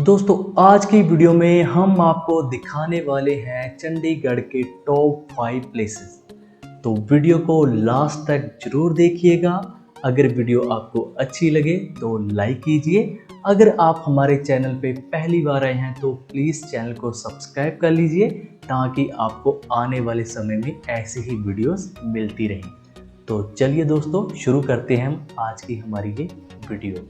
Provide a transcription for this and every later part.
तो दोस्तों आज की वीडियो में हम आपको दिखाने वाले हैं चंडीगढ़ के टॉप 5 प्लेसेस। तो वीडियो को लास्ट तक जरूर देखिएगा। अगर वीडियो आपको अच्छी लगे तो लाइक कीजिए। अगर आप हमारे चैनल पे पहली बार आए हैं तो प्लीज़ चैनल को सब्सक्राइब कर लीजिए ताकि आपको आने वाले समय में ऐसी ही वीडियोस मिलती रहें। तो चलिए दोस्तों शुरू करते हैं हम आज की हमारी ये वीडियो।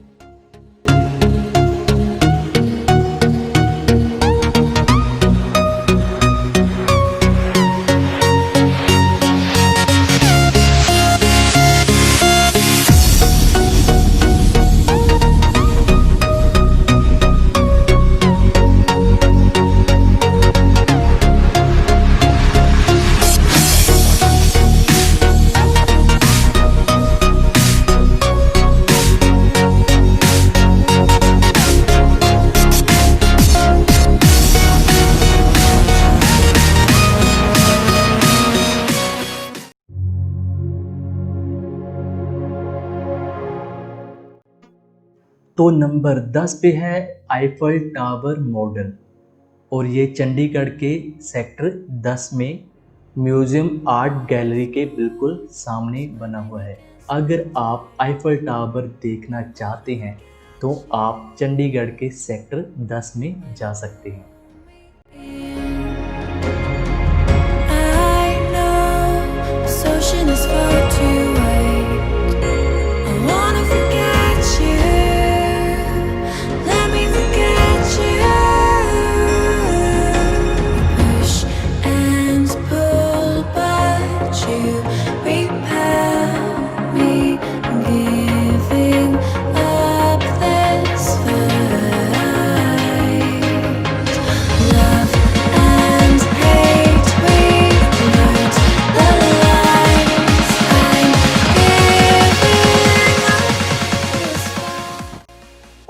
तो नंबर 10 पे है आईफल टावर मॉडल और ये चंडीगढ़ के सेक्टर 10 में म्यूजियम आर्ट गैलरी के बिल्कुल सामने बना हुआ है। अगर आप आईफल टावर देखना चाहते हैं तो आप चंडीगढ़ के सेक्टर 10 में जा सकते हैं।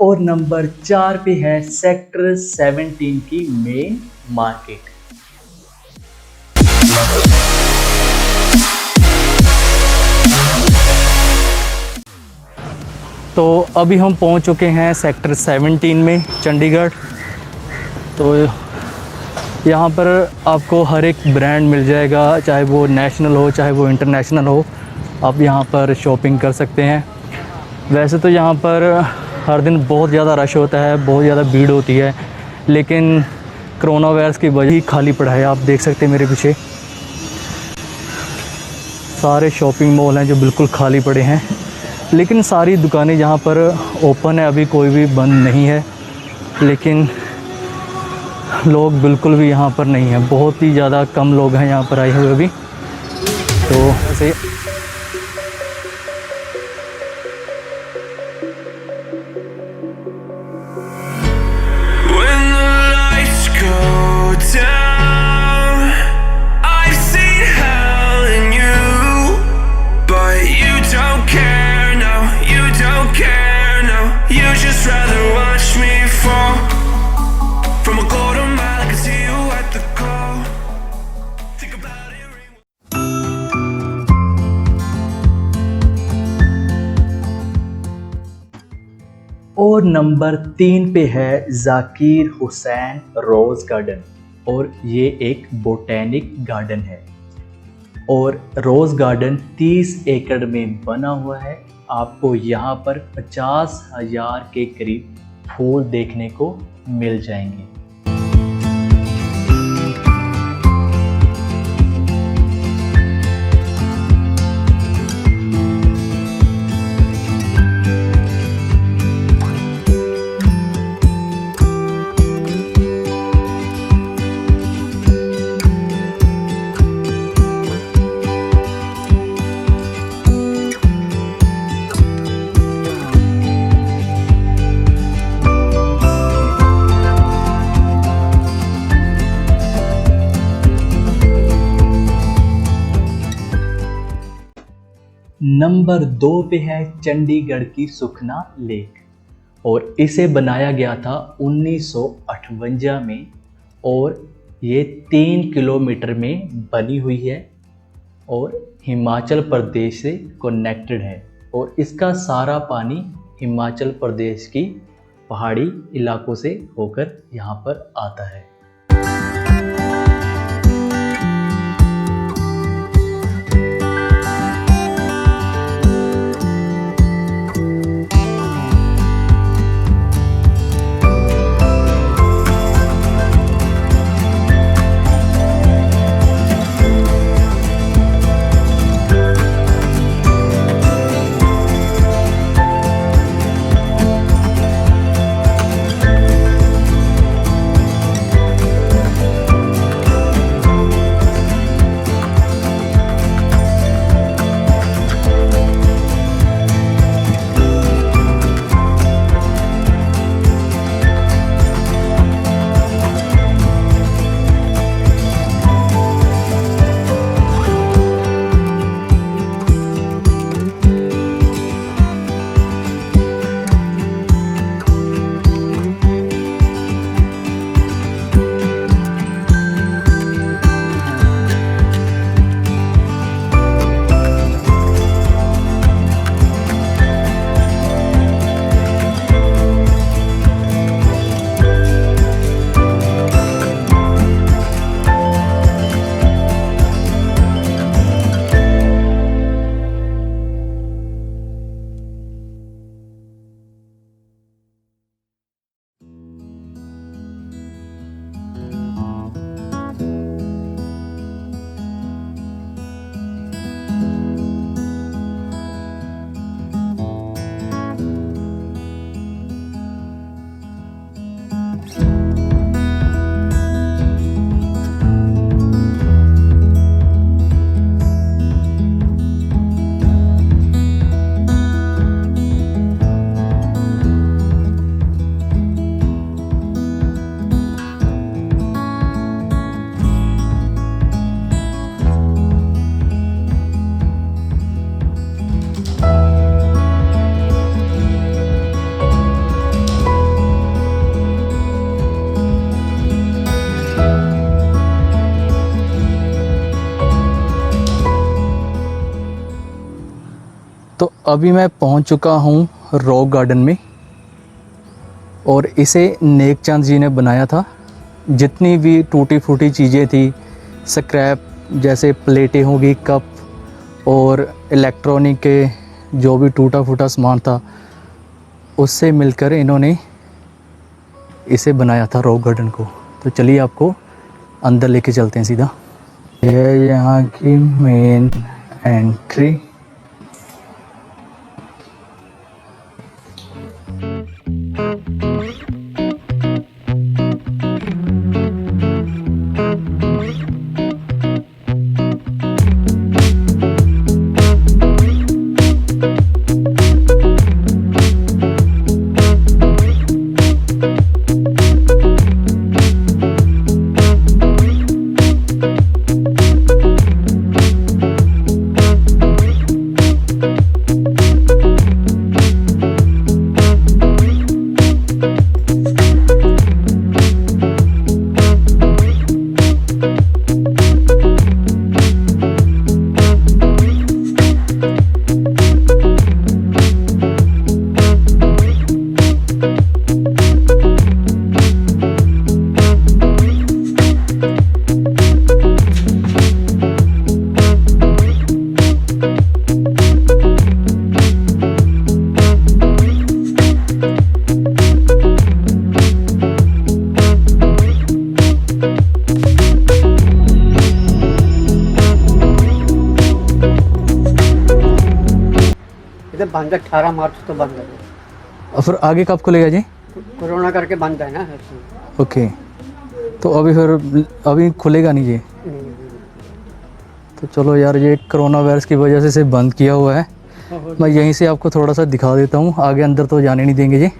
और नंबर 4 पे है सेक्टर 17 की मेन मार्केट। तो अभी हम पहुंच चुके हैं सेक्टर 17 में चंडीगढ़। तो यहाँ पर आपको हर एक ब्रांड मिल जाएगा, चाहे वो नेशनल हो चाहे वो इंटरनेशनल हो। आप यहाँ पर शॉपिंग कर सकते हैं। वैसे तो यहाँ पर हर दिन बहुत ज़्यादा रश होता है, बहुत ज़्यादा भीड़ होती है, लेकिन कोरोना वायरस की वजह ही खाली पड़ा है। आप देख सकते हैं मेरे पीछे सारे शॉपिंग मॉल हैं जो बिल्कुल खाली पड़े हैं, लेकिन सारी दुकानें यहाँ पर ओपन है, अभी कोई भी बंद नहीं है। लेकिन लोग बिल्कुल भी यहाँ पर नहीं हैं, बहुत ही ज़्यादा कम लोग हैं यहाँ पर आए हुए अभी। तो ऐसे और नंबर 3 पे है जाकिर हुसैन रोज़ गार्डन और ये एक बोटैनिक गार्डन है और रोज़ गार्डन 30 एकड़ में बना हुआ है। आपको यहाँ पर 50,000 के करीब फूल देखने को मिल जाएंगे। नंबर 2 पे है चंडीगढ़ की सुखना लेक और इसे बनाया गया था 1958 में और ये 3 किलोमीटर में बनी हुई है और हिमाचल प्रदेश से कनेक्टेड है और इसका सारा पानी हिमाचल प्रदेश की पहाड़ी इलाकों से होकर यहाँ पर आता है। तो अभी मैं पहुंच चुका हूं रॉक गार्डन में और इसे नेकचंद जी ने बनाया था। जितनी भी टूटी फूटी चीज़ें थी, स्क्रैप जैसे प्लेटें होगी, कप और इलेक्ट्रॉनिक के जो भी टूटा फूटा सामान था, उससे मिलकर इन्होंने इसे बनाया था रॉक गार्डन को। तो चलिए आपको अंदर लेके चलते हैं सीधा। यह यहाँ की मेन एंट्री। इधर बंद है, 18 मार्च तो बंद है। और फिर आगे कब खुलेगा जी? कोरोना करके बंद है ना। ओके, तो अभी खुलेगा नहीं जी? तो चलो यार, ये कोरोना वायरस की वजह से बंद किया हुआ है। मैं यहीं से आपको थोड़ा सा दिखा देता हूँ, आगे अंदर तो जाने नहीं देंगे जी।